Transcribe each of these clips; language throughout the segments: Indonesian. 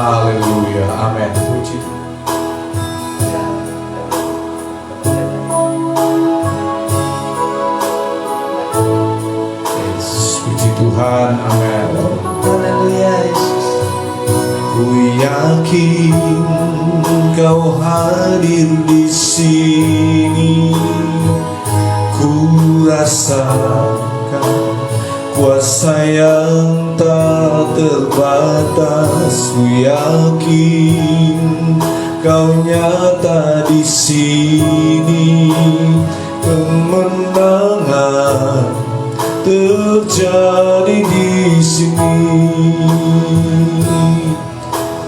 Haleluya, amin. Puji Tuhan, amin. Haleluya Yesus. Ku yakin Kau hadir di sini. Ku rasakan kuasa yang tak terbatas. Ku yakin Kau nyata di sini. Kemenangan terjadi di sini.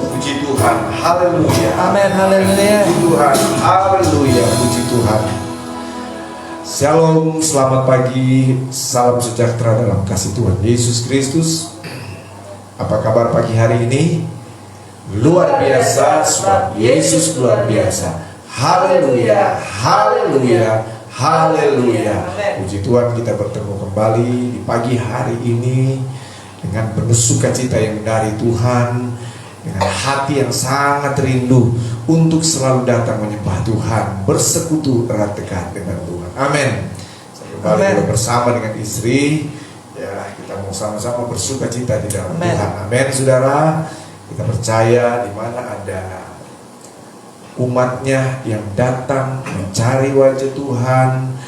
Puji Tuhan, haleluya. Amin, haleluya. Puji Tuhan, haleluya. Puji Tuhan. Shalom, selamat pagi, salam sejahtera dalam kasih Tuhan Yesus Kristus. Apa kabar pagi hari ini? Luar biasa, sebab Yesus luar biasa. Haleluya, haleluya, haleluya. Puji Tuhan, kita bertemu kembali di pagi hari ini dengan penuh sukacita yang dari Tuhan, dengan hati yang sangat rindu untuk selalu datang menyembah Tuhan, bersekutu erat dekat dengan Tuhan. Amin. Saya kembali bersama dengan istri. Ya, kita mau sama-sama bersukacita di dalam Tuhan. Amin, saudara. Kita percaya di mana ada umatnya yang datang mencari wajah Tuhan,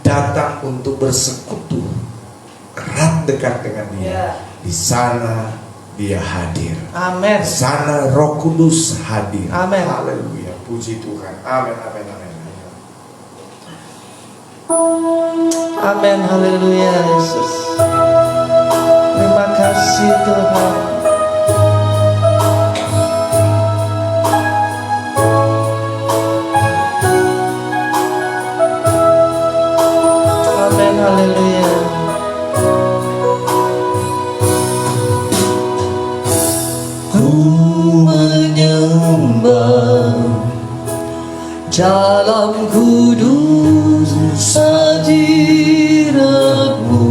datang untuk bersekutu erat dekat dengan Dia. Di sana Dia hadir. Amin. Di sana Roh Kudus hadir. Amin. Haleluya. Puji Tuhan. Amin. Amin. Amin. Amin, haleluya Yesus. Terima kasih Tuhan. Amin, haleluya. Ku menyembah dalam kudus hadirat-Mu,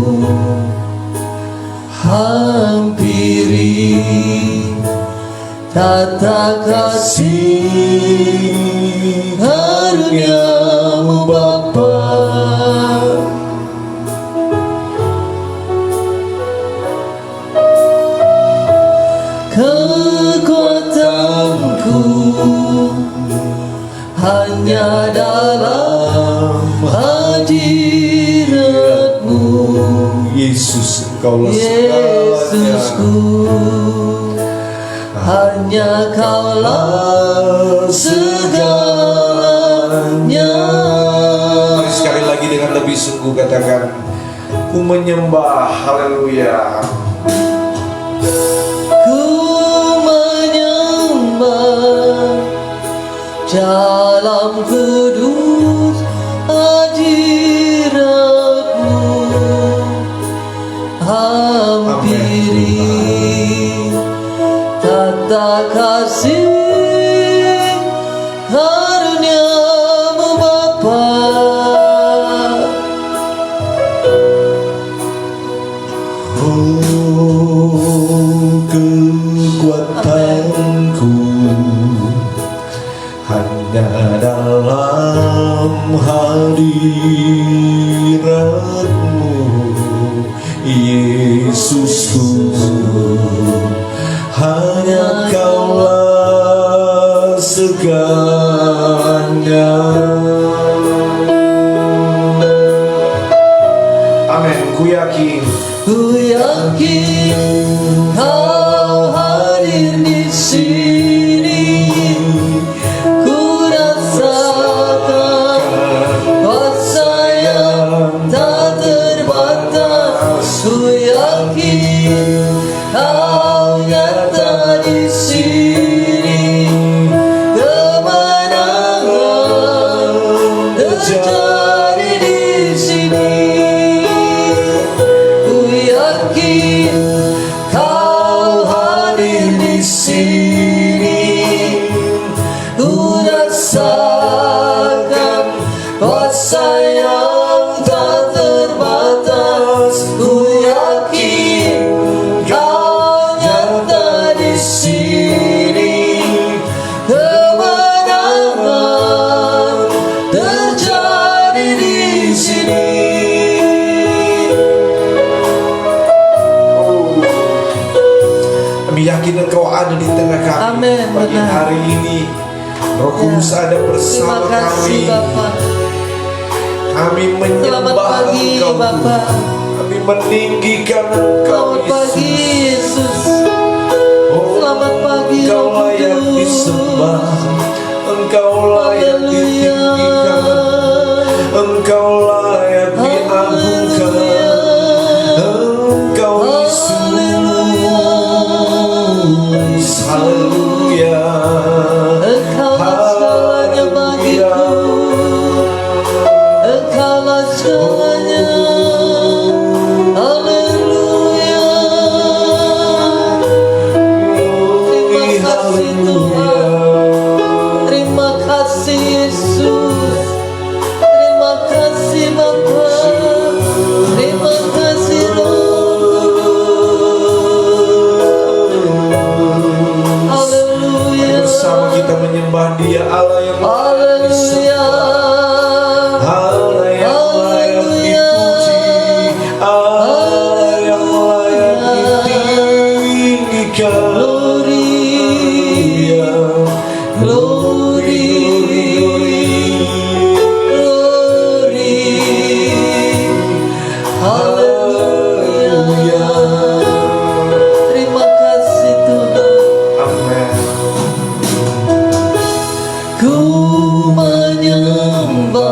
hampiri tata kasih karunia-Mu Bapa. Kekuatanku hanya dalam hadirat-Mu, Yesus, Engkaulah Yesusku, hanya Kaulah segalanya. Mari sekali lagi dengan lebih sungguh katakan, ku menyembah, haleluya. Ku menyembah dalam kudus hadirat-Mu, hampiri tata kasih karunia-Mu Bapa. Oh, kekuatanku hanya dalam hadirat-Mu, Yesusku, hanya Kaulah segalanya. Amin. Ku yakin Kau hadir di sini. Ku rasakan kuasa yang tak terbatas. Ku yakin Kau nyata di sini. Kemenangan terjadi di sini. Ku yakin Kau hadir di sini. Ku rasakan kuasa yang tak terbatas. Ku yakin Kau nyata di sini. Kami yakin Engkau ada di tengah kami. Amin, Pagi benar. hari ini Roh Kudus ada Terima bersama kasih kami. Bapak. Kami Selamat menyembah pagi Engkau, Bapak. kami meninggikan Engkau, Selamat pagi Yesus. Oh, Selamat pagi Engkau Roh layak Kudus. disembah, Engkau layak Haleluya. ditinggikan, Engkau layak diagungkan, Engkau Yesus. Haleluya. Engkaulah segalanya bagiku. Engkaulah segalanya. Haleluya. Terima kasih Tuhan. Terima kasih Yesus. Terima kasih Bapa. Terima kasih Haleluya. Bersama kita menyembah Dia, Allah yang layak disembah, Allah yang layak dipuji, Allah yang layak ditinggikan. Glory, glory, haleluya. Terima kasih Tuhan. Amin. Ku menyembah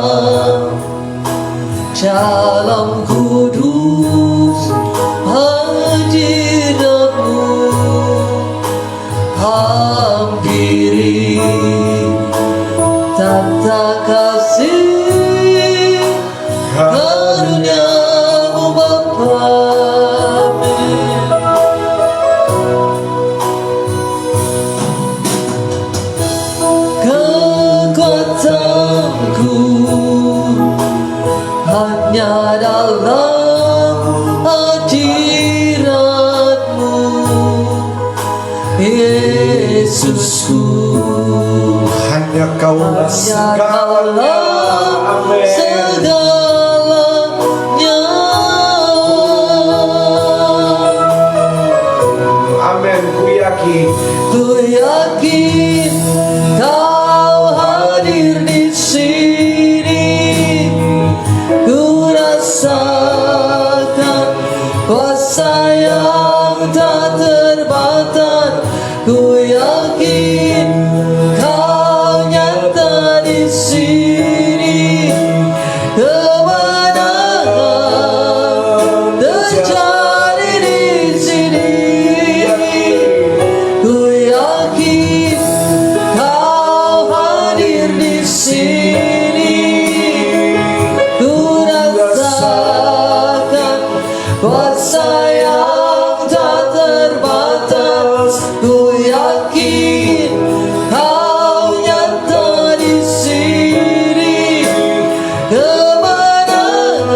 dalam kudus hadirat-Mu, hampiri tata kasih karunia-Mu Bapa. Amin. Kekuatanku hanya dalam hadirat-Mu, Yesusku. Hanya Kaulah segalanya. Amin. Segalanya. Amin. Ku yakin Ku yakin Kau hadir di sini. Ku rasakan kuasa yang tak terbatas. Ku yakin Kau nyata di sini. Kemenangan terjadi di sini. Ku yakin Kau hadir di sini. Ku rasakan kuasa yang tak terbatas. Ku yakin Kau nyata di sini. Kemenangan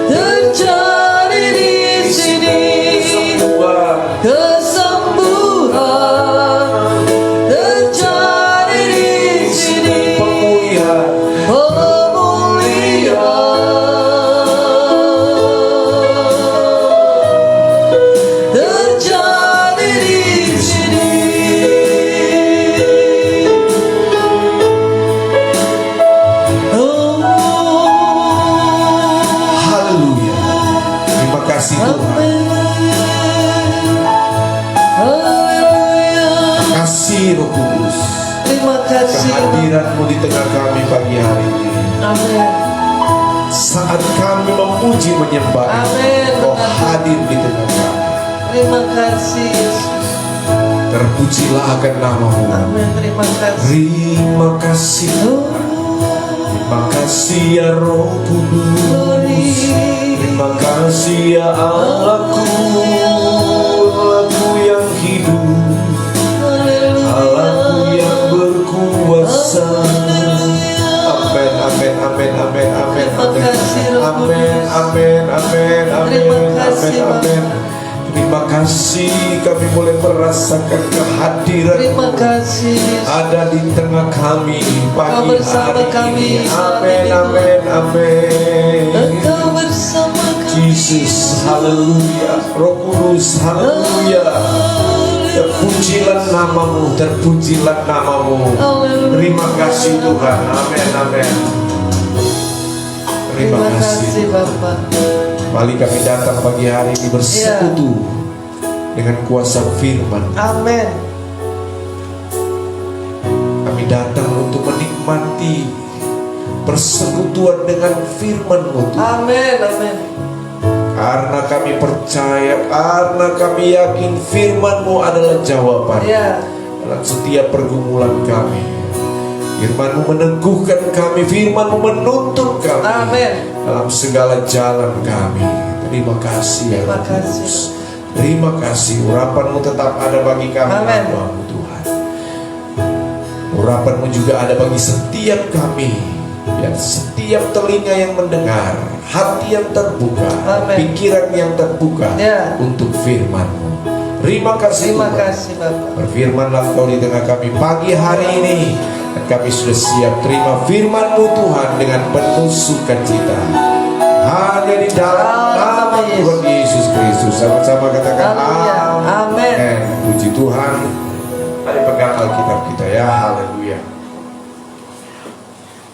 terjadi di sini. Kesembuhan terjadi di sini. pemulihan. Pemulihan terjadi di sini. Oh, Haleluya. Terima kasih Tuhan. Haleluya. Kasih Roh Kudus, Terima kasih. kehadiran-Mu di tengah kami pagi hari ini. Amin. Saat kami memuji menyembah, Amin. Kau hadir di tengah kami. Terima kasih Yesus. Terpujilah akan nama-Mu. Amin. Terima kasih. Terima kasih. Oh, Terima kasih ya Roh Kudus. glory. Terima kasih ya Allahku, Allahku yang hidup, Allahku yang berkuasa. Amin, amin, amin, amin, amin, Terima amin, kasih, Roh amin, Kudus. amin, amin, amin, Terima kasih, amin, amin. Terima kasih kami boleh merasakan kehadiran Terima kasih Yesus. ada di tengah kami Engkau pagi bersama hari kami ini. saat Amin, ini, amin, amin. Engkau bersama kami. Jesus, haleluya. Roh Kudus, haleluya. Terpujilah namamu, terpujilah namamu. Terima kasih Tuhan, amin, amin. Terima kasih Bapak. Kembali kami datang pagi hari ini bersekutu dengan kuasa firman. Amin. Kami datang untuk menikmati persekutuan dengan firman-Mu, Tuhan. Amin. Amin. Karena kami percaya, karena kami yakin firman-Mu adalah jawaban dalam setiap pergumulan kami. Firman-Mu meneguhkan kami, firman-Mu menuntun kami. Amin. Dalam segala jalan kami. Terima kasih ya Yesus. Terima kasih, urapan-Mu tetap ada bagi kami, hamba-Mu Tuhan. Urapan-Mu juga ada bagi setiap kami. Ya, setiap telinga yang mendengar, hati yang terbuka, pikiran yang terbuka untuk firman-Mu. Terima kasih Tuhan. Berfirmanlah Engkau di tengah kami pagi hari ini, dan kami sudah siap terima firman-Mu Tuhan dengan penuh sukacita. Hanya di dalam nama Tuhan Yesus Kristus. Sama-sama katakan amin. Puji Tuhan. Mari pegang Alkitab kita ya. Haleluya.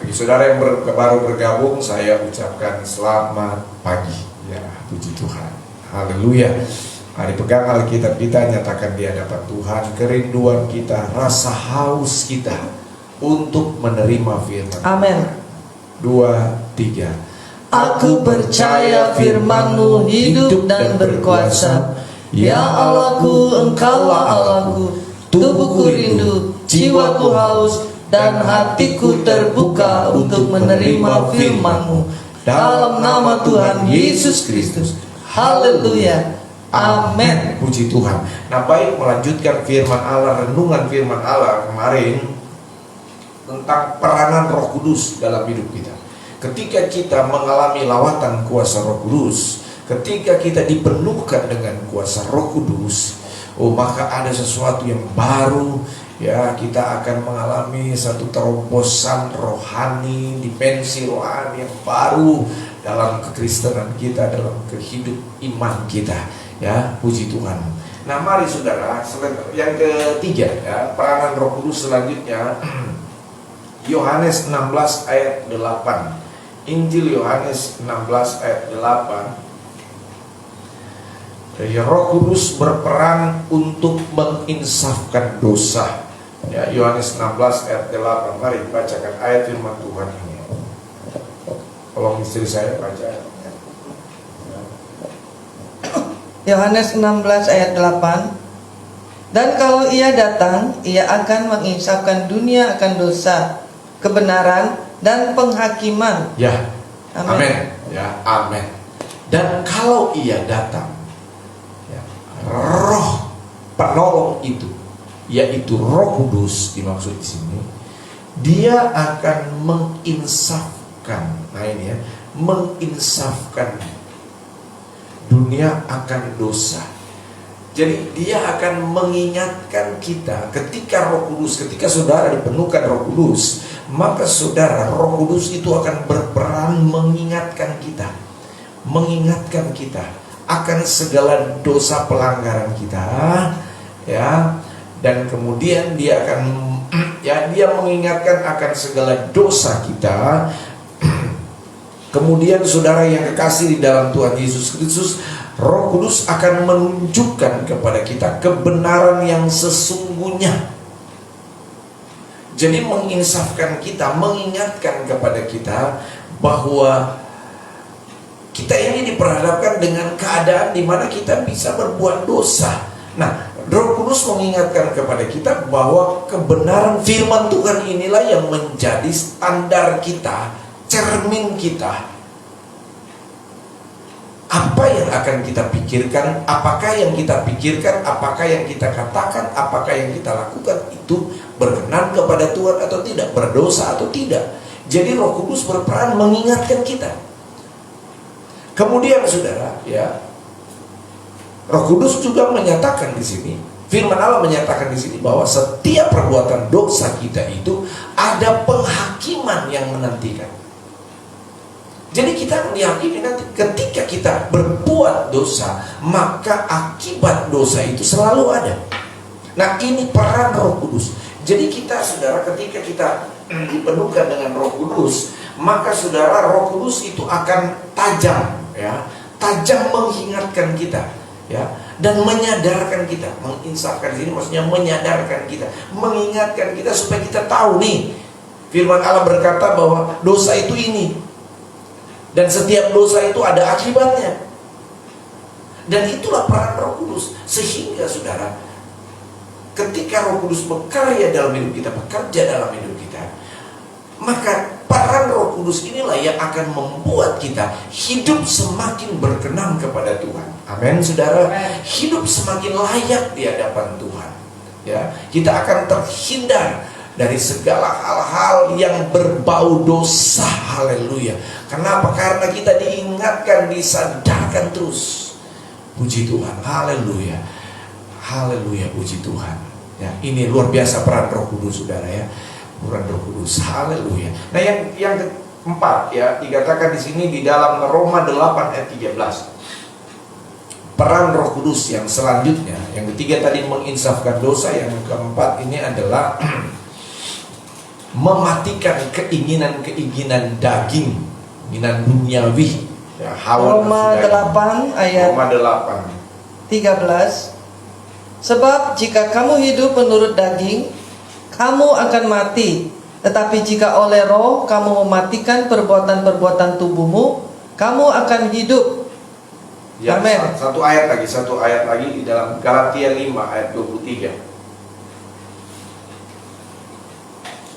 Bagi saudara yang baru bergabung, saya ucapkan selamat pagi. Ya, puji Tuhan. Haleluya. Mari pegang Alkitab kita, nyatakan di hadapan Tuhan kerinduan kita, rasa haus kita untuk menerima firman. Amin. 2, 3. Aku percaya firman-Mu hidup dan berkuasa. Ya Allahku, Engkaulah Allahku. Tubuhku rindu, jiwaku haus, dan hatiku terbuka untuk menerima firman-Mu. Dalam nama Tuhan Yesus Kristus. Haleluya. Amin. Puji Tuhan. Nah, baik, melanjutkan firman Allah, renungan firman Allah kemarin tentang peranan Roh Kudus dalam hidup kita. Ketika kita mengalami lawatan kuasa Roh Kudus, ketika kita dipenuhkan dengan kuasa Roh Kudus, maka ada sesuatu yang baru. Ya, kita akan mengalami satu terobosan rohani, dimensi rohani yang baru dalam kekristenan kita, dalam kehidup iman kita. Ya, puji Tuhan. Nah, mari saudara, yang ketiga ya, peranan Roh Kudus selanjutnya. Yohanes 16 ayat 8. Injil Yohanes 16 ayat 8. Roh Kudus berperan untuk menginsafkan dosa. Ya, Yohanes 16 ayat 8. Mari bacakan ayat firman Tuhan ini. Tolong istri saya baca. Yohanes 16 ayat 8. Dan kalau Ia datang, Ia akan menginsafkan dunia akan dosa, kebenaran, dan penghakiman. Ya, amin. Ya, amin. Dan kalau Ia datang, ya, Roh penolong itu, yaitu Roh Kudus dimaksud di sini, Dia akan menginsafkan. Nah ini ya, menginsafkan dunia akan dosa. Jadi Dia akan mengingatkan kita ketika Roh Kudus, ketika saudara dipenuhkan Roh Kudus, maka saudara, Roh Kudus itu akan berperan mengingatkan kita akan segala dosa pelanggaran kita, ya. Dan kemudian Dia akan Dia mengingatkan akan segala dosa kita. Kemudian saudara yang kekasih di dalam Tuhan Yesus Kristus, Roh Kudus akan menunjukkan kepada kita kebenaran yang sesungguhnya. Jadi menginsafkan kita, mengingatkan kepada kita bahwa kita ini diperhadapkan dengan keadaan di mana kita bisa berbuat dosa. Nah, Roh Kudus mengingatkan kepada kita bahwa kebenaran firman Tuhan inilah yang menjadi standar kita, cermin kita. Apa yang akan kita pikirkan, apakah yang kita pikirkan, apakah yang kita katakan, apakah yang kita lakukan itu berkenan kepada Tuhan atau tidak, berdosa atau tidak. Jadi Roh Kudus berperan mengingatkan kita. Kemudian saudara, ya, Roh Kudus juga menyatakan di sini, firman Allah menyatakan di sini bahwa setiap perbuatan dosa kita itu ada penghakiman yang menantikan. Jadi kita meyakini nanti ketika kita berbuat dosa, maka akibat dosa itu selalu ada. Nah, ini peran Roh Kudus. Jadi kita, saudara, ketika kita dipenuhkan dengan Roh Kudus, maka saudara, Roh Kudus itu akan tajam, ya, tajam mengingatkan kita, ya, dan menyadarkan kita, menginsafkan sini maksudnya menyadarkan kita, mengingatkan kita supaya kita tahu nih, firman Allah berkata bahwa dosa itu ini. Dan setiap dosa itu ada akibatnya. Dan itulah peran Roh Kudus. Sehingga saudara, ketika Roh Kudus bekerja dalam hidup kita, bekerja dalam hidup kita, maka peran Roh Kudus inilah yang akan membuat kita hidup semakin berkenan kepada Tuhan. Amin, saudara. Hidup semakin layak di hadapan Tuhan. Ya, kita akan terhindar dari segala hal-hal yang berbau dosa. Haleluya. Kenapa? Karena kita diingatkan, disadarkan terus. Puji Tuhan. Haleluya. Haleluya, puji Tuhan. Ya, ini luar biasa peran Roh Kudus, saudara, ya. Peran Roh Kudus. Haleluya. Nah, yang keempat, ya, dikatakan di sini di dalam Roma 8 ayat 13. Peran Roh Kudus yang selanjutnya, yang ketiga tadi menginsafkan dosa, yang keempat ini adalah mematikan keinginan-keinginan daging, keinginan duniawi, ya, hawa Roma 8 ayat Roma 8 13. Sebab jika kamu hidup menurut daging, kamu akan mati. Tetapi jika oleh Roh kamu mematikan perbuatan-perbuatan tubuhmu, kamu akan hidup. ya, Amin. satu ayat lagi di dalam Galatia 5 ayat 23.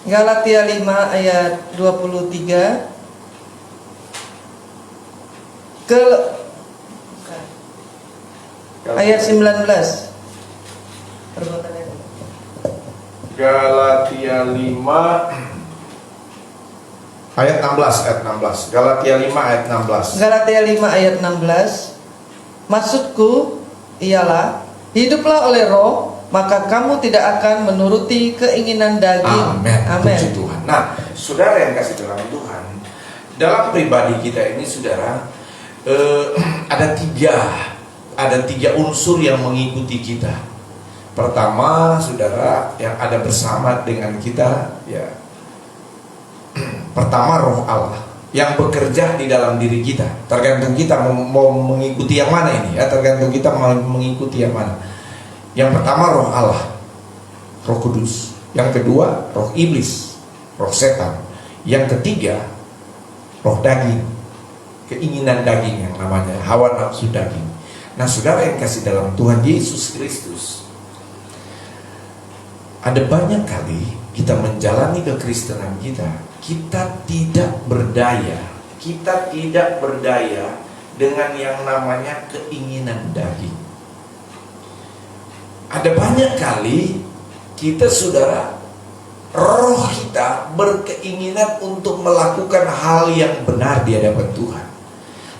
Galatia 5 ayat 23 ke ayat 19. Galatia 5 ayat 16. Galatia 5 ayat 16. Galatia 5 ayat 16. Maksudku ialah, hiduplah oleh Roh, maka kamu tidak akan menuruti keinginan daging. Amin. Amin. Puji Tuhan. Nah, saudara yang kasih dalam Tuhan, dalam pribadi kita ini, saudara, ada tiga unsur yang mengikuti kita. Pertama, saudara, yang ada bersama dengan kita, ya, pertama Roh Allah yang bekerja di dalam diri kita. Tergantung kita mau mengikuti yang mana ini, ya, tergantung kita mau mengikuti yang mana. Yang pertama Roh Allah, Roh Kudus. Yang kedua roh iblis, roh setan. Yang ketiga roh daging, keinginan daging yang namanya hawa nafsu daging. Nah, saudara yang kasih dalam Tuhan Yesus Kristus, ada banyak kali kita menjalani kekristenan kita, kita tidak berdaya dengan yang namanya keinginan daging. Ada banyak kali kita, saudara, roh kita berkeinginan untuk melakukan hal yang benar di hadapan Tuhan,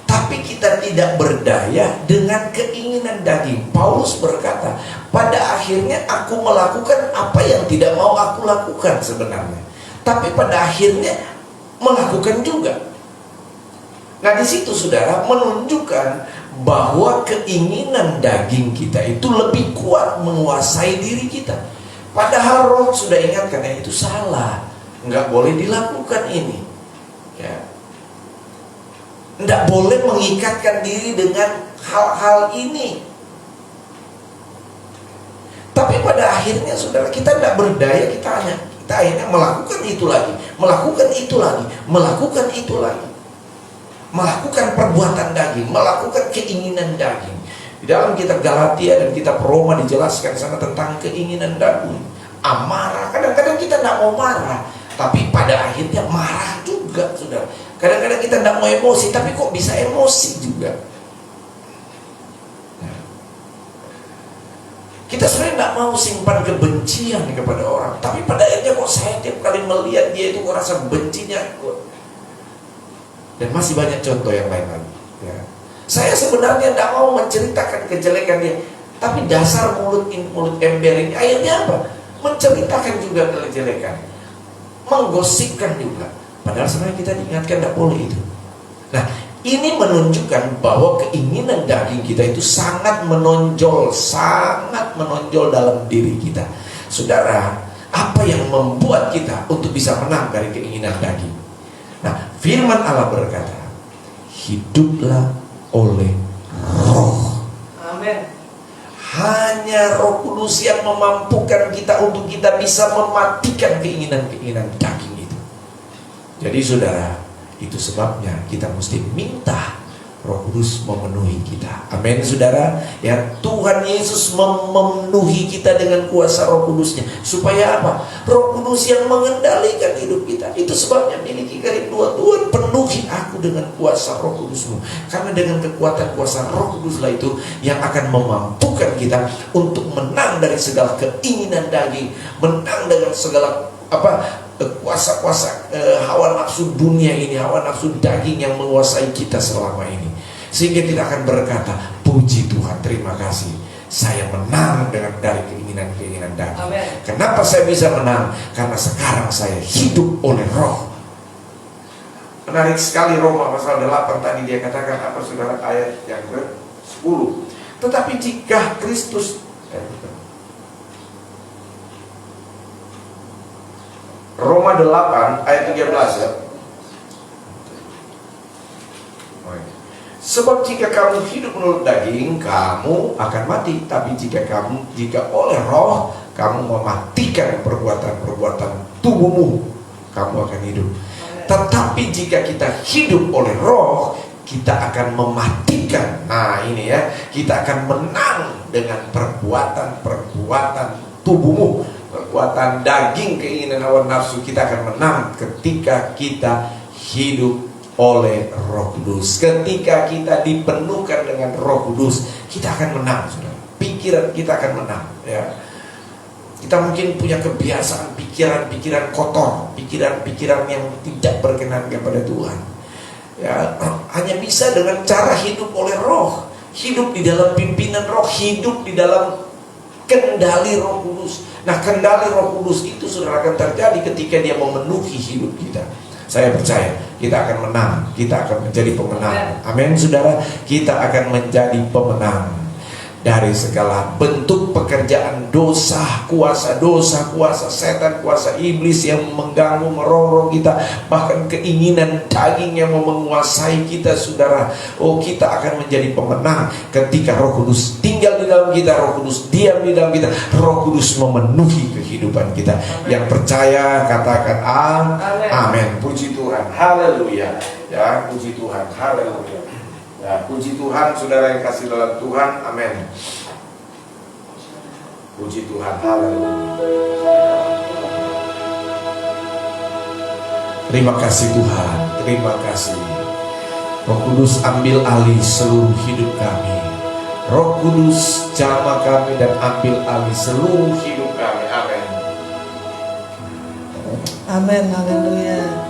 tapi kita tidak berdaya dengan keinginan daging. Paulus berkata, pada akhirnya aku melakukan apa yang tidak mau aku lakukan sebenarnya, tapi pada akhirnya melakukan juga. Nah, di situ, saudara, menunjukkan bahwa keinginan daging kita itu lebih kuat menguasai diri kita. Padahal Roh sudah ingatkan, itu salah, nggak boleh dilakukan ini, ya. Nggak boleh mengikatkan diri dengan hal-hal ini. Tapi pada akhirnya, saudara, kita tidak berdaya, kita akhirnya melakukan itu lagi, melakukan perbuatan daging, melakukan keinginan daging. Di dalam kitab Galatia dan kitab Roma dijelaskan sana tentang keinginan daging. Amarah, kadang-kadang kita tidak mau marah, tapi pada akhirnya marah juga, saudara. Kadang-kadang kita tidak mau emosi, tapi kok bisa emosi juga. Nah, kita sebenarnya tidak mau simpan kebencian kepada orang, tapi pada akhirnya kok saya tiap kali melihat dia itu kok rasa bencinya kok. Dan masih banyak contoh yang lain lagi, ya. Saya sebenarnya tidak mau menceritakan kejelekan dia, tapi dasar mulut ember ini akhirnya apa? Menceritakan juga kejelekan, menggosipkan juga. Padahal sebenarnya kita diingatkan tidak boleh itu. Nah, ini menunjukkan bahwa keinginan daging kita itu sangat menonjol dalam diri kita. Saudara, apa yang membuat kita untuk bisa menang dari keinginan daging? Nah, firman Allah berkata, hiduplah oleh roh. Amin. Hanya Roh Kudus yang memampukan kita untuk kita bisa mematikan keinginan-keinginan daging itu. Jadi saudara, itu sebabnya kita mesti minta Roh Kudus memenuhi kita. Amin saudara. Ya, Tuhan Yesus memenuhi kita dengan kuasa Roh Kudusnya. Supaya apa? Roh Kudus yang mengendalikan hidup kita. Itu sebabnya miliki Karim 2, Tuhan penuhi aku dengan kuasa Roh Kudusmu. Karena dengan kekuatan kuasa Roh Kuduslah itu yang akan memampukan kita untuk menang dari segala keinginan daging, menang dengan segala kuasa-kuasa hawa nafsu dunia ini, hawa nafsu daging yang menguasai kita selama ini. Sehingga kita akan berkata, puji Tuhan, terima kasih, saya menang dari keinginan-keinginan daging. Amen. Kenapa saya bisa menang? Karena sekarang saya hidup oleh roh. Menarik sekali Roma pasal 8 tadi dia katakan apa saudara, ayat yang ke-10. Tetapi jika Kristus Roma 8 ayat 13 ya. Sebab jika kamu hidup menurut daging, kamu akan mati. Tapi jika oleh roh kamu mematikan perbuatan-perbuatan tubuhmu, kamu akan hidup. Tetapi jika kita hidup oleh roh, kita akan mematikan. Nah ini ya, kita akan menang dengan perbuatan-perbuatan tubuhmu, perbuatan daging, keinginan hawa nafsu. Kita akan menang ketika kita hidup oleh Roh Kudus. Ketika kita dipenuhkan dengan Roh Kudus, kita akan menang, saudara. Pikiran kita akan menang, ya. Kita mungkin punya kebiasaan pikiran-pikiran kotor, pikiran-pikiran yang tidak berkenan kepada Tuhan. Ya, hanya bisa dengan cara hidup oleh Roh, hidup di dalam pimpinan Roh, hidup di dalam kendali Roh Kudus. Nah, kendali Roh Kudus itu saudara akan terjadi ketika dia memenuhi hidup kita. Saya percaya kita akan menang, kita akan menjadi pemenang. Amin saudara, kita akan menjadi pemenang dari segala bentuk pekerjaan dosa, kuasa setan, kuasa iblis yang mengganggu, merongrong kita, bahkan keinginan daging yang menguasai kita, saudara. Oh, kita akan menjadi pemenang ketika Roh Kudus tinggal di dalam kita, Roh Kudus diam di dalam kita, Roh Kudus memenuhi kehidupan kita. Amen. Yang percaya katakan amin. Puji Tuhan, haleluya. Ya, puji Tuhan, haleluya. Ya, puji Tuhan, saudara yang kasih dalam Tuhan, amin. Puji Tuhan, haleluya. Terima kasih Tuhan, terima kasih. Roh Kudus ambil alih seluruh hidup kami. Roh Kudus jamah kami dan ambil alih seluruh hidup kami, amin. Amin, haleluya.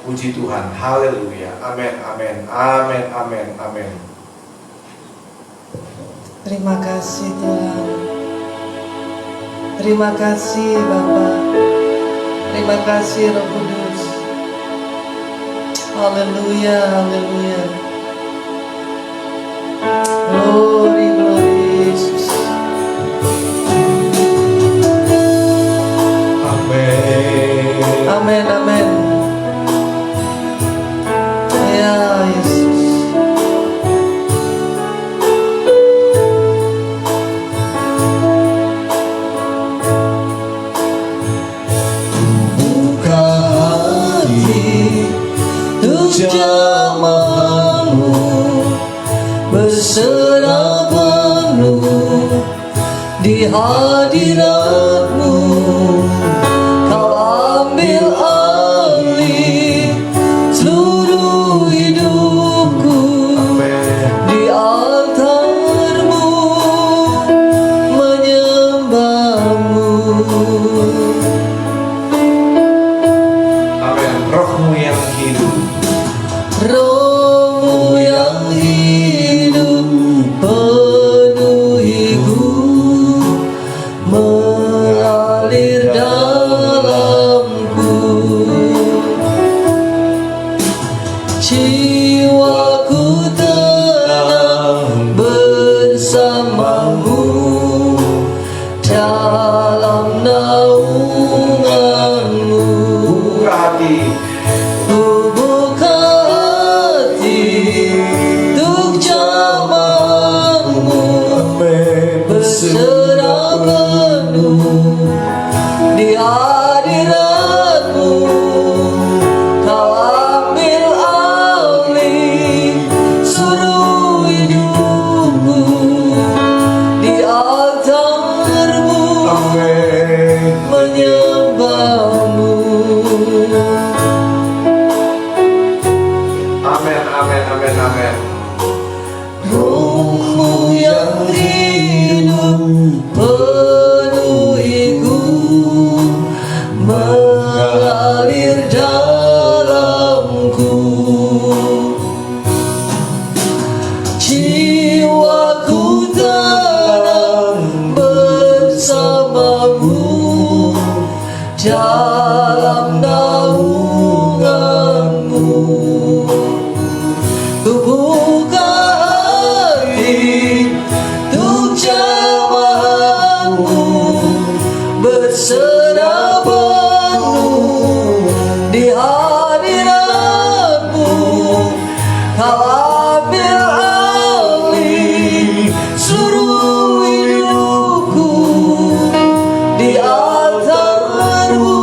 Puji Tuhan, haleluya, amin, amin, amin, amin, amin. Terima kasih Tuhan. Terima kasih Bapa. Terima kasih Roh Kudus. Haleluya, haleluya. Glory, glory Yesus. Amin. Amin, amin. Ya Yesus. Buka hati untuk jamahanmu, berserah penuh di hadiratmu. Kau ambil alih seluruh hidupku. Di altarmu menyembahmu. Amin. Rohmu yang hidup, Rohmu yang hidup penuhiku, jiwaku tenang bersamamu dalam naunganmu. Buka hati, Ku buka hati untuk jamaahmu, berserah penuh di hadiratmu. Kau ambil alih seluruh hidupku di altarmu, amin. menyembahmu. Amin, amin, amin, amin. Rohmu yang hidup penuhiku, mengalir dalamku. Jiwaku tenang bersamamu dalam naunganmu. Ku buka hati untuk jamaahmu, berserah penuh di hadiratmu. Kau ambil alih seluruh hidupku di altarmu,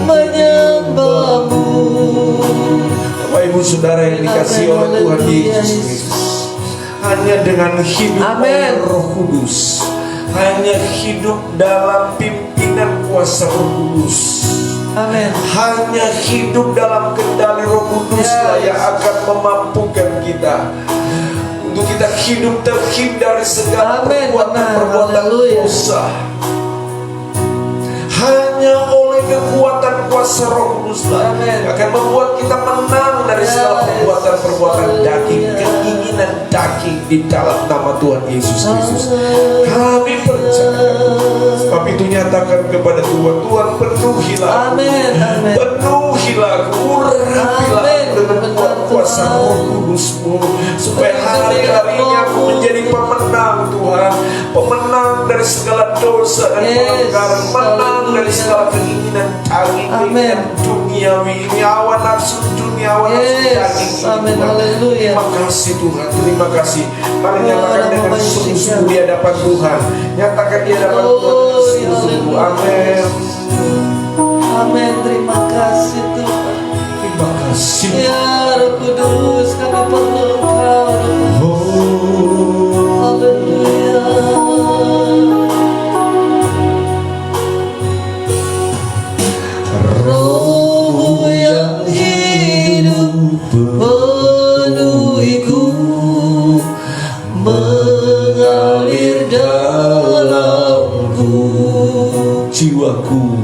menyembahmu. Bapak Ibu Saudara yang dikasihi oleh Tuhan Yesus Kristus, hanya dengan hidup Amin. oleh Roh Kudus, hanya hidup dalam pimpinan kuasa Roh Kudus, Amin. hanya hidup dalam kendali Roh Kudus lah yang akan memampukan kita untuk kita hidup terhindar dari segala Amin, perbuatan-perbuatan benar. Haleluya. dosa. Hanya oleh kekuatan kuasa Roh Kudus lah Amin. yang akan membuat kita menang dari segala Yes. perbuatan-perbuatan daging, Haleluya. keinginan daging di dalam nama Tuhan Yesus Kristus. Kami percaya, sebab itu nyatakan kepada Tuhan, Tuhan penuhilah aku. Amin. Amin. Penuhilah aku, urapilah Amin. aku dengan Benar, kuasa Tuhan. Roh Kudus-Mu, supaya hari-harinya aku menjadi pemenang Tuhan, pemenang dari segala dosa dan Yes. pelanggaran, menang dari Haleluya. segala keinginan daging, Amin. keinginan duniawi ini, hawa nafsu dunia, hawa nafsu Yes. daging ini, Amin. Tuhan. Haleluya. Terima kasih Tuhan, terima kasih. Mari nyatakan Nama dengan Yesus. sungguh-sungguh di hadapan Tuhan, nyatakan di hadapan Tuhan dengan Oh, sungguh-sungguh. haleluya. Amin. Amin. Terima kasih Tuhan. Terima kasih. Ya Roh Kudus, kami perlu Engkau. Haleluya. Roh yang hidup penuhiku, mengalir dalamku. Jiwaku,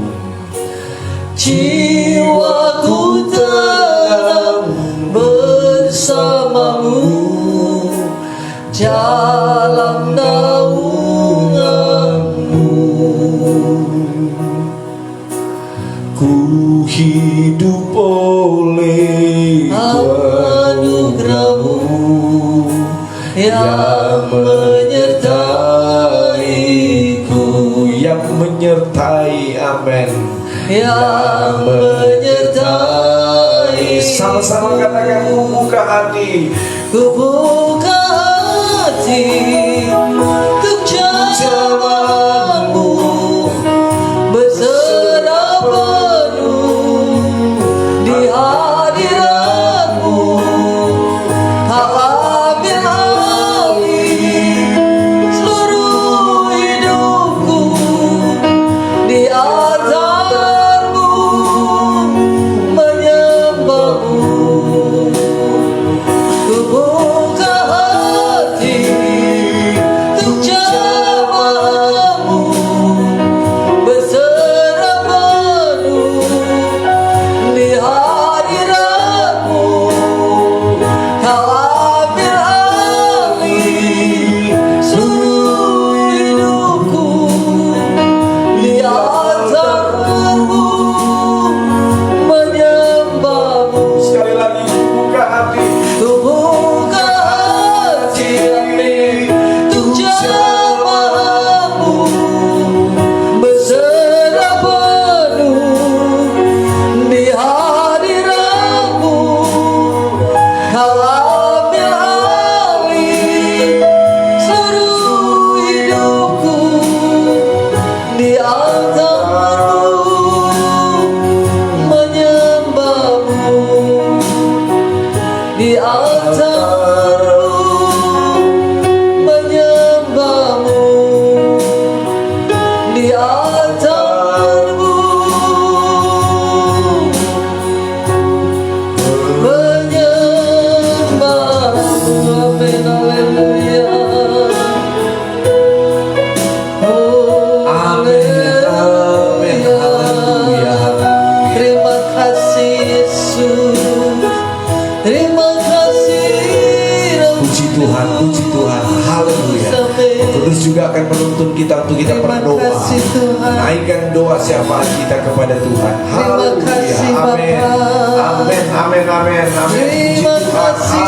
Jiwaku tenang bersamamu dalam naunganmu. ku hidup oleh Anugerahmu yang menyertaiku, yang menyertai, amin, yang menyertai. sama-sama katakan, ku buka hati, Ku buka hati untuk jamaahmu, berserah penuh di hadiratmu. Kau ambil alih seluruh hidupku di altarmu, menyembahmu. Ku buka hati untuk jamaahmu, di altar-Mu, menyembah-Mu di altar-Mu, menyembah-Mu. Amin, haleluya. Oh, Amin, amin, haleluya. terima kasih Yesus, terima kasih Puji Tuhan, puji Tuhan, haleluya. Kudus juga akan menuntun kita untuk kita Terima berdoa. kasih, Tuhan. Naikkan doa syafaat kita kepada Tuhan. Terima kasih, Amin. Bapa. Amin, amin, amin, amin. Puji Terima Tuhan. kasih,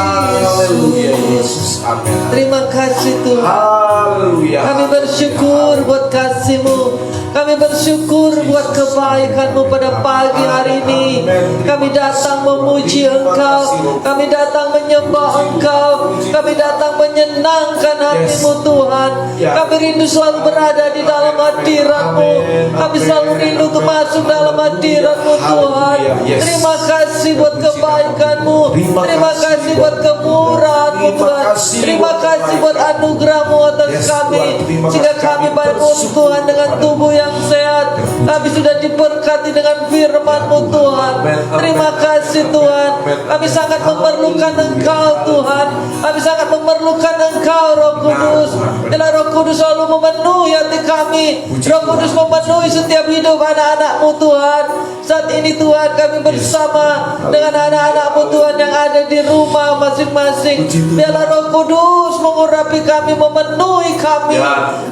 Haleluya, Yesus. Yesus. Amin. Terima kasih Tuhan. Haleluya. Kami bersyukur buat kasih-Mu. Kami bersyukur buat kebaikan-Mu pada pagi hari ini. Kami datang memuji Engkau. Kami datang menyembah Engkau. Kami datang menyenangkan hati-Mu Tuhan. Kami rindu selalu berada di dalam hadirat-Mu. Kami selalu rindu untuk masuk dalam hadirat-Mu Tuhan. Terima kasih buat kebaikan-Mu. Terima kasih buat kemurahan-Mu Tuhan. Terima kasih buat anugerah-Mu atas kami. Sehingga kami bangun Tuhan dengan tubuh yang sehat. Kami sudah diberkati dengan firman-Mu Tuhan. Terima kasih Tuhan. Kami sangat memerlukan Engkau Tuhan. Kami sangat memerlukan Engkau Roh Kudus. Bila Roh Kudus selalu memenuhi hati kami. Roh Kudus memenuhi setiap hidup anak-anak-Mu Tuhan. Saat ini Tuhan kami bersama dengan anak-anak-Mu Tuhan yang ada di rumah masing-masing. Biarlah Roh Kudus mengurapi kami, memenuhi kami.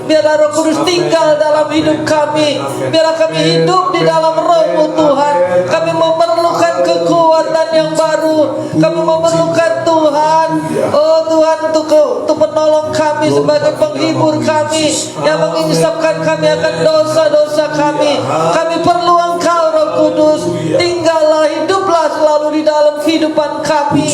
Biarlah Roh Kudus tinggal dalam hidup kami. Biarlah kami hidup di dalam Roh-Mu Tuhan. Kami memerlukan kekuatan yang baru. Kami memerlukan Tuhan. Oh Tuhan, untuk menolong kami sebagai penghibur kami, yang menginsapkan kami akan dosa-dosa kami. Kami perlu Engkau Roh Kudus. Tinggallah, hiduplah selalu di dalam kehidupan kami.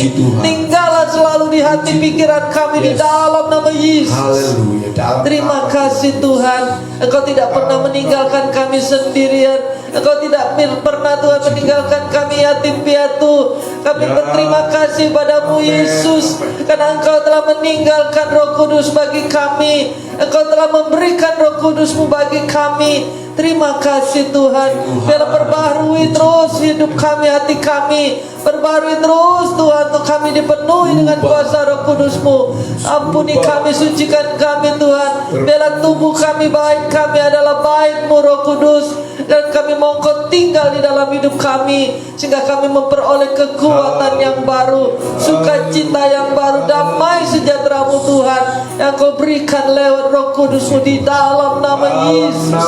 Tinggallah selalu di hati pikiran kami di dalam nama Yesus. Haleluya. Terima kasih Tuhan. Engkau tidak pernah meninggalkan kami sendirian. Engkau tidak pernah Tuhan meninggalkan kami yatim piatu. Kami berterima kasih padamu Yesus, karena Engkau telah meninggalkan Roh Kudus bagi kami. Engkau telah memberikan Roh Kudus-Mu bagi kami. Terima kasih Tuhan. Biarlah perbaharui terus hidup kami, hati kami. Perbaharui terus Tuhan, untuk kami dipenuhi dengan kuasa Roh Kudus-Mu. Ampuni kami, sucikan kami Tuhan. Biarlah tubuh kami, bait kami adalah bait-Mu Roh Kudus. Dan kami mau Engkau tinggal di dalam hidup kami, sehingga kami memperoleh kekuatan yang baru, sukacita yang baru, damai sejahtera-Mu Tuhan, yang Kau berikan lewat Roh Kudus-Mu di dalam nama Yesus.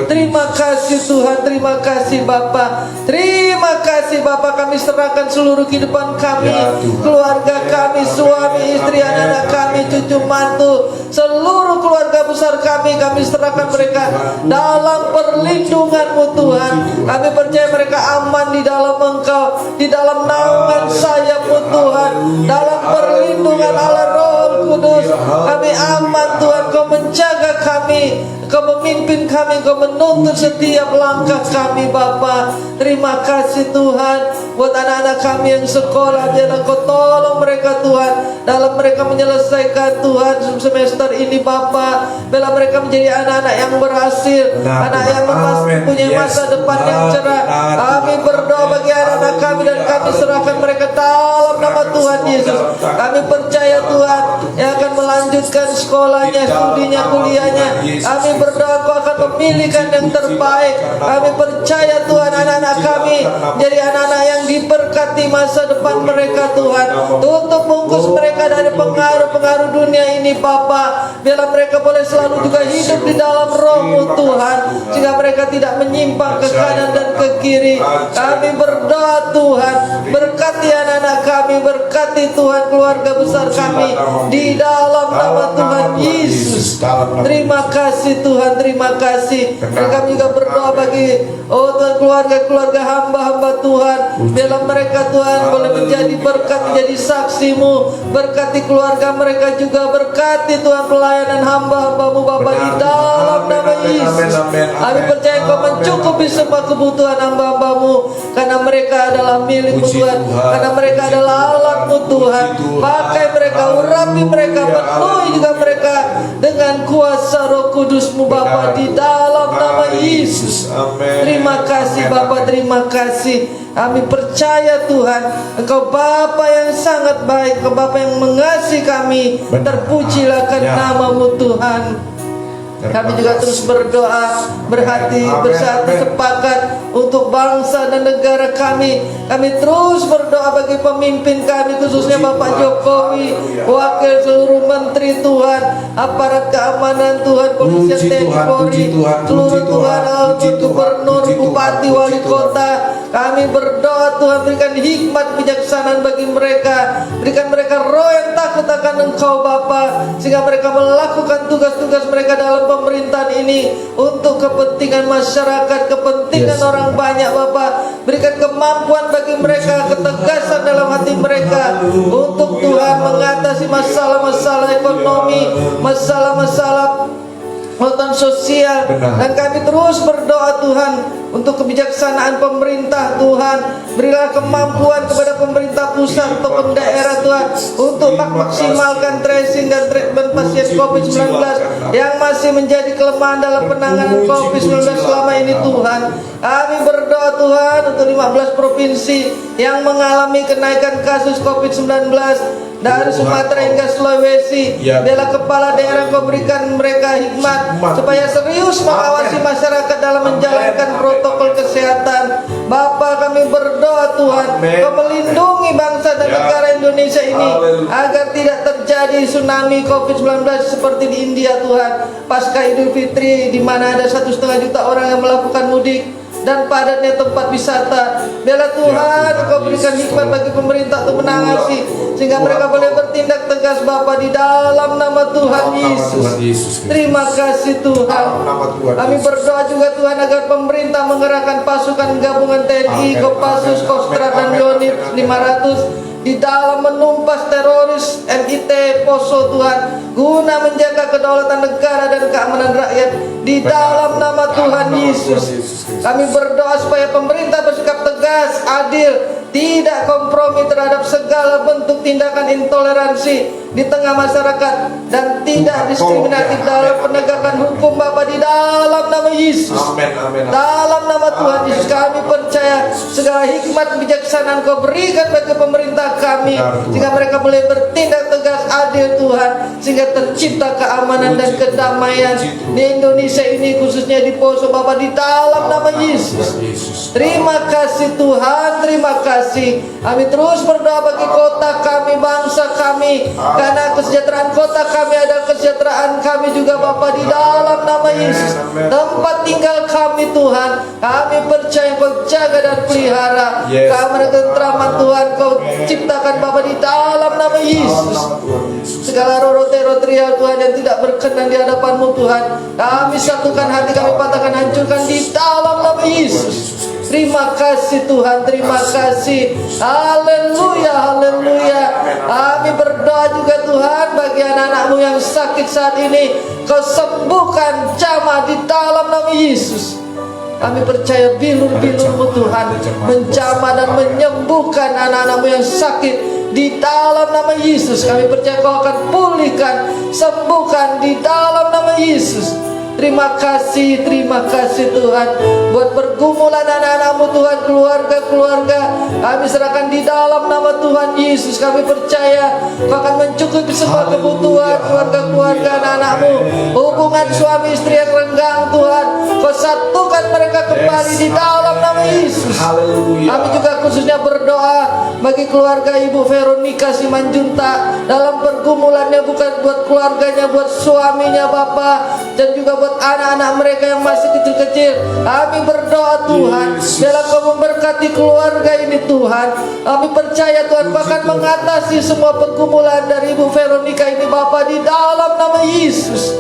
Terima kasih Tuhan, terima kasih Bapa. Terima kasih Bapa, kami serahkan seluruh kehidupan kami, keluarga kami, suami, istri, anak-anak kami, cucu mantu, seluruh keluarga besar kami serahkan mereka dalam perlindungan-Mu Tuhan. Kami percaya mereka aman di dalam Engkau, di dalam naungan sayap-Mu Tuhan, dalam perlindungan Allah Roh Kudus. Kami aman Tuhan, Kau menjaga kami, Kau memimpin kami, Kau menuntun setiap langkah kami Bapa. Terima kasih Tuhan buat anak-anak kami yang sekolah. Biarlah Kau tolong mereka Tuhan, dalam mereka menyelesaikan Tuhan semester ini Bapa. Biarlah mereka menjadi anak-anak yang berhasil, anak yang mempunyai masa depan yang cerah. Kami berdoa bagi anak-anak kami dan kami serahkan mereka dalam nama Tuhan Yesus. Kami percaya Tuhan yang akan melanjutkan sekolahnya, studinya, kuliahnya. Kami berdoa Kau akan memilihkan yang terbaik. Kami percaya Tuhan anak-anak kami jadi anak-anak yang diberkati masa depan mereka Tuhan. Tutup bungkus mereka dari pengaruh-pengaruh dunia ini Bapa. Biarlah mereka boleh selalu juga hidup di dalam Roh-Mu Tuhan, sehingga mereka tidak menyimpang ke kanan dan ke kiri. Kami berdoa Tuhan, berkati anak-anak kami, berkati Tuhan keluarga besar kami di dalam nama Tuhan Yesus. Terima kasih Tuhan. Tuhan, terima kasih. Dan kami juga berdoa bagi Tuhan keluarga-keluarga hamba-hamba Tuhan. Biarlah mereka Tuhan boleh menjadi berkat, menjadi saksi-Mu. Berkati keluarga mereka juga, berkati Tuhan pelayanan hamba-hamba-Mu Bapa di dalam nama Yesus. Kami percaya Kau mencukupi semua kebutuhan hamba-hamba-Mu, karena mereka adalah milik-Mu Tuhan, karena mereka adalah alat-Mu Tuhan. Pakai mereka, urapi mereka, penuhi juga mereka dengan kuasa Roh Kudus-Mu Bapa di dalam nama Yesus. Terima kasih Bapa, terima kasih. Kami percaya Tuhan, Engkau Bapa yang sangat baik, Engkau Bapa yang mengasihi kami. Terpujilah nama-Mu Tuhan. Kami juga terus berdoa, bersatu sepakat untuk bangsa dan negara kami. Kami terus berdoa bagi pemimpin kami, khususnya Bapak Jokowi, wakil seluruh menteri Tuhan, aparat keamanan Tuhan, polisi, TNI, Polri, seluruh Tuhan, gubernur, bupati, wali kota. Kami berdoa Tuhan, berikan hikmat kebijaksanaan bagi mereka, berikan mereka roh yang takut akan Engkau Bapa, sehingga mereka melakukan tugas-tugas mereka dalam pemerintahan ini untuk kepentingan masyarakat, kepentingan orang banyak Bapa. Berikan kemampuan bagi mereka, ketegasan dalam hati mereka untuk Tuhan mengatasi masalah-masalah ekonomi, masalah-masalah sosial. Dan kami terus berdoa Tuhan untuk kebijaksanaan pemerintah Tuhan. Berilah kemampuan kepada pemerintah pusat ataupun daerah Tuhan untuk maksimalkan tracing dan treatment pasien COVID-19 yang masih menjadi kelemahan dalam penanganan COVID-19 selama ini Tuhan. Kami berdoa Tuhan untuk 15 provinsi yang mengalami kenaikan kasus COVID-19 dari Sumatera hingga Sulawesi. Biarlah kepala daerah Kau berikan mereka hikmat supaya serius mengawasi masyarakat dalam menjalankan protokol kesehatan. Bapa, kami berdoa Tuhan, Kau melindungi bangsa dan negara Indonesia ini agar tidak terjadi tsunami COVID-19 seperti di India Tuhan. Pasca Idul Fitri di mana ada 1,5 juta orang yang melakukan mudik dan padatnya tempat wisata. Biarlah Tuhan Kau berikan hikmat bagi pemerintah untuk menangani, sehingga mereka boleh bertindak tegas Bapa di dalam nama Tuhan Yesus. Terima kasih Tuhan. Kami berdoa juga Tuhan agar pemerintah mengerahkan pasukan gabungan TNI, Kopassus, Kostrat dan Yonif 500 di dalam menumpas teroris MIT Poso Tuhan, guna menjaga kedaulatan negara dan keamanan rakyat di dalam nama Tuhan Yesus. Kami berdoa supaya pemerintah bersikap tegas, adil, tidak kompromi terhadap segala bentuk tindakan intoleransi di tengah masyarakat, dan tidak diskriminatif dalam penegakan hukum Bapa di dalam nama Yesus. Dalam nama Tuhan Yesus kami percaya segala hikmat kebijaksanaan Kau berikan bagi pemerintah kami, sehingga mereka boleh bertindak tegas, adil Tuhan, sehingga tercipta keamanan dan kedamaian di Indonesia ini, khususnya di Poso Bapa di dalam nama Yesus. Terima kasih Tuhan, terima kasih. Kami terus berdoa bagi kota kami, bangsa kami, karena kesejahteraan kota kami adalah kesejahteraan kami juga Bapa di dalam nama Yesus. Tempat tinggal kami Tuhan, kami percaya Kau jaga dan pelihara. Kami ketentraman Tuhan Kau ciptakan Bapa di dalam nama Yesus. Segala roh teritorial Tuhan yang tidak berkenan di hadapan-Mu Tuhan, kami satukan hati, kami patahkan, hancurkan di dalam nama Yesus. Terima kasih Tuhan, terima kasih. Haleluya, haleluya. Kami berdoa juga Tuhan bagi anak-anak-Mu yang sakit saat ini, Kau sembuhkan, jamah di dalam nama Yesus. Kami percaya bilur-bilur-Mu Tuhan menjamah dan menyembuhkan anak-anak-Mu yang sakit di dalam nama Yesus. Kami percaya Kau akan pulihkan, sembuhkan di dalam nama Yesus. Terima kasih Tuhan buat pergumulan anak-anak-Mu Tuhan, keluarga-keluarga. Kami serahkan di dalam nama Tuhan Yesus. Kami percaya Kau akan mencukupi semua kebutuhan keluarga-keluarga anak-anak-Mu. Hubungan suami istri yang renggang Tuhan, Kau satukan mereka kembali di dalam nama Yesus. Kami juga khususnya berdoa bagi keluarga Ibu Veronica Simanjuntak dalam pergumulannya, bukan buat keluarganya, buat suaminya Bapa, dan juga buat anak-anak mereka yang masih kecil-kecil. Kami berdoa Tuhan, biarlah Kau memberkati keluarga ini Tuhan. Kami percaya Tuhan Kau akan mengatasi semua pergumulan dari Ibu Veronica ini Bapa di dalam nama Yesus.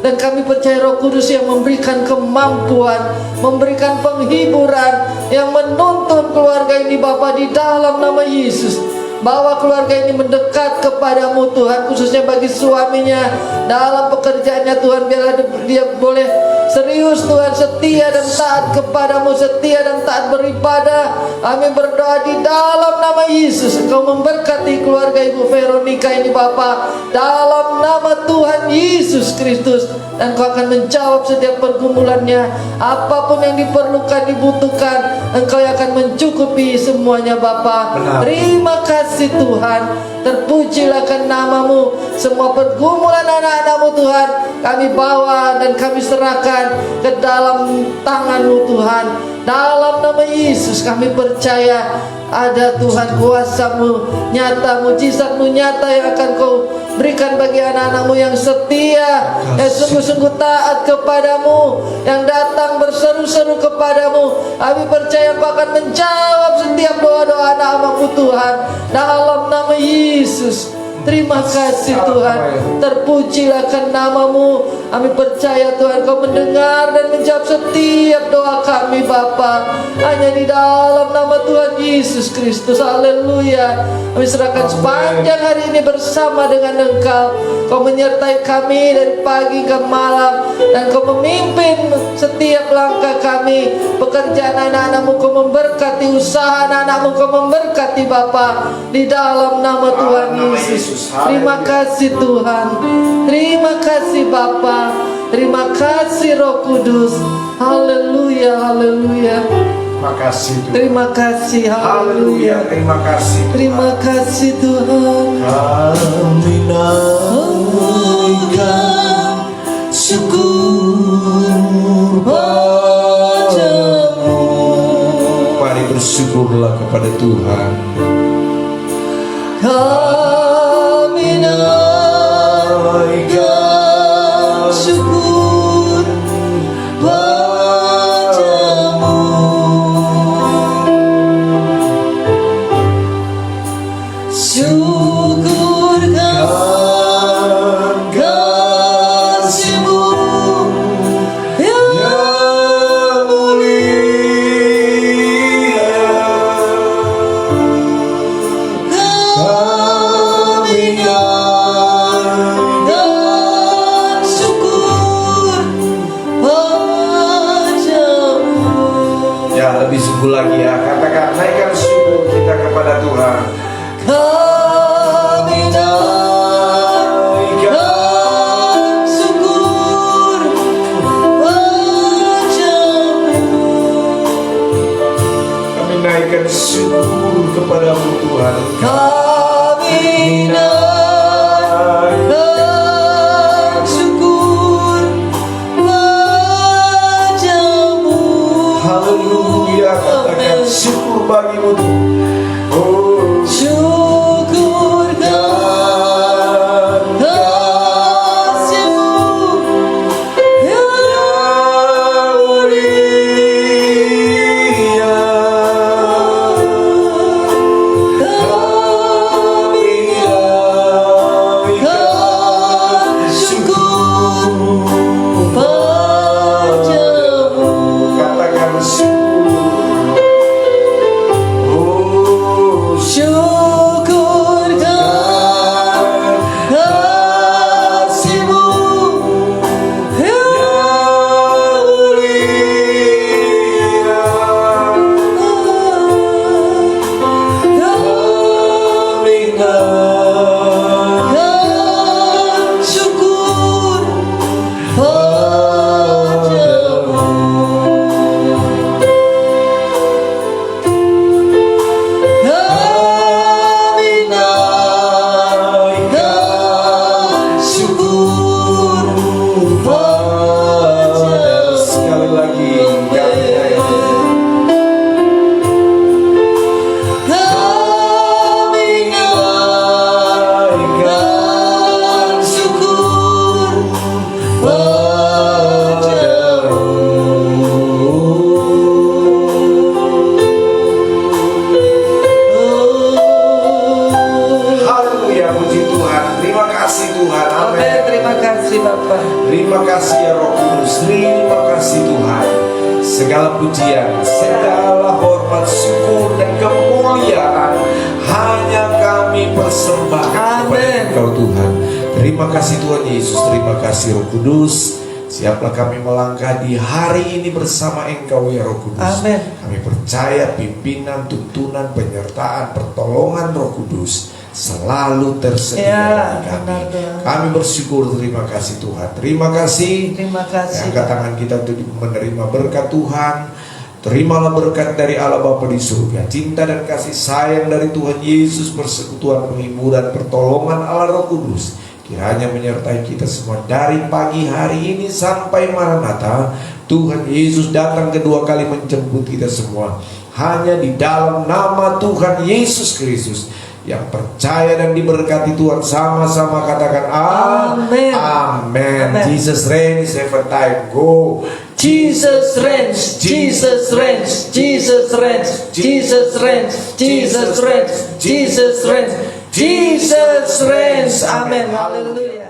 Dan kami percaya Roh Kudus yang memberikan kemampuan, memberikan penghiburan, yang menuntun keluarga ini Bapa di dalam nama Yesus. Bawa keluarga ini mendekat kepadamu Tuhan, khususnya bagi suaminya dalam pekerjaannya Tuhan. Biarlah dia boleh serius Tuhan, setia dan taat kepadamu, setia dan taat beribadah. Kami berdoa di dalam nama Yesus, Engkau memberkati keluarga Ibu Veronica ini Bapa, dalam nama Tuhan Yesus Kristus. Dan Engkau akan menjawab setiap pergumulannya. Apapun yang diperlukan, dibutuhkan, Engkau yang akan mencukupi semuanya Bapa. Terima kasih Tuhan. Terpujilah ke namamu. Semua pergumulan anak-anakmu Tuhan, kami bawa dan kami serahkan ke dalam tangan-Mu Tuhan. Dalam nama Yesus kami percaya ada Tuhan kuasa-Mu nyata, mujizat-Mu nyata yang akan Kau berikan bagi anak-anak-Mu yang setia, yang sungguh-sungguh taat kepadamu, yang datang berseru-seru kepadamu. Kami percaya Engkau akan menjawab setiap doa-doa anak-anak-Mu Tuhan. Dalam nama Yesus. Terima kasih Tuhan. Terpujilah ke namamu. Kami percaya Tuhan Kau mendengar dan menjawab setiap doa kami Bapa. Hanya di dalam nama Tuhan Yesus Kristus. Haleluya. Kami serahkan sepanjang hari ini bersama dengan Engkau. Kau menyertai kami dari pagi ke malam, dan Kau memimpin setiap langkah kami. Pekerjaan anak-anak-Mu Kau memberkati, usaha anak-anak-Mu Kau memberkati Bapa. Di dalam nama Tuhan Yesus. Terima kasih Tuhan. Terima kasih Bapa. Terima kasih Roh Kudus. Haleluya, haleluya. Terima kasih Tuhan. Terima kasih, haleluya. Terima kasih. Terima kasih Tuhan. Kami naikkan syukur padamu. Mari bersyukurlah kepada Tuhan. Kami naikkan syukur padamu. Syukurkan kasih-Mu yang mulia. Lebih sungguh lagi ya, katakan naikkan syukur kita kepada Tuhan. Kami naikkan syukur padamu. Kami naikkan syukur kepadamu Tuhan. Kami naikkan syukur padamu. Haleluya, katakan syukur bagimu Tuhan. Oh, syukurkan kasih-Mu yang mulia. Kami naikkan syukur padamu. katakan syukur. Oh, Syukurkan kasih-Mu yang mulia. Kami naikkan syukur padamu. Kami naikkan syukur padamu. sekali lagi kami naikkan. Kami naikkan kasih Tuhan. Amin. Amin. Terima kasih Bapak. Terima kasih ya Roh Kudus. Terima kasih Tuhan. Segala pujian, segala hormat, syukur dan kemuliaan hanya kami persembahkan kepada Amin. Engkau Tuhan. Terima kasih Tuhan Yesus. Terima kasih Roh Kudus. Siaplah kami melangkah di hari ini bersama Engkau ya Roh Kudus. Amin. Kami percaya pimpinan, tuntunan, penyertaan, pertolongan Roh Kudus selalu tersedia Ya, bagi kami. benar, Tuhan. Kami bersyukur, terima kasih Tuhan. Terima kasih. Terima kasih. Angkat tangan kita untuk menerima berkat Tuhan. Terimalah berkat dari Allah Bapa di surga, cinta dan kasih sayang dari Tuhan Yesus, persekutuan, penghiburan, pertolongan Allah Roh Kudus kiranya menyertai kita semua dari pagi hari ini sampai Maranatha. Tuhan Yesus datang kedua kali menjemput kita semua. Hanya di dalam nama Tuhan Yesus Kristus yang percaya dan diberkati Tuhan, sama-sama katakan Amin. Amin. Amin. Jesus reigns, every time go. Jesus reigns, Jesus reigns, Jesus reigns, Jesus reigns, Jesus reigns, Jesus reigns, Jesus reigns. Amin. Haleluya.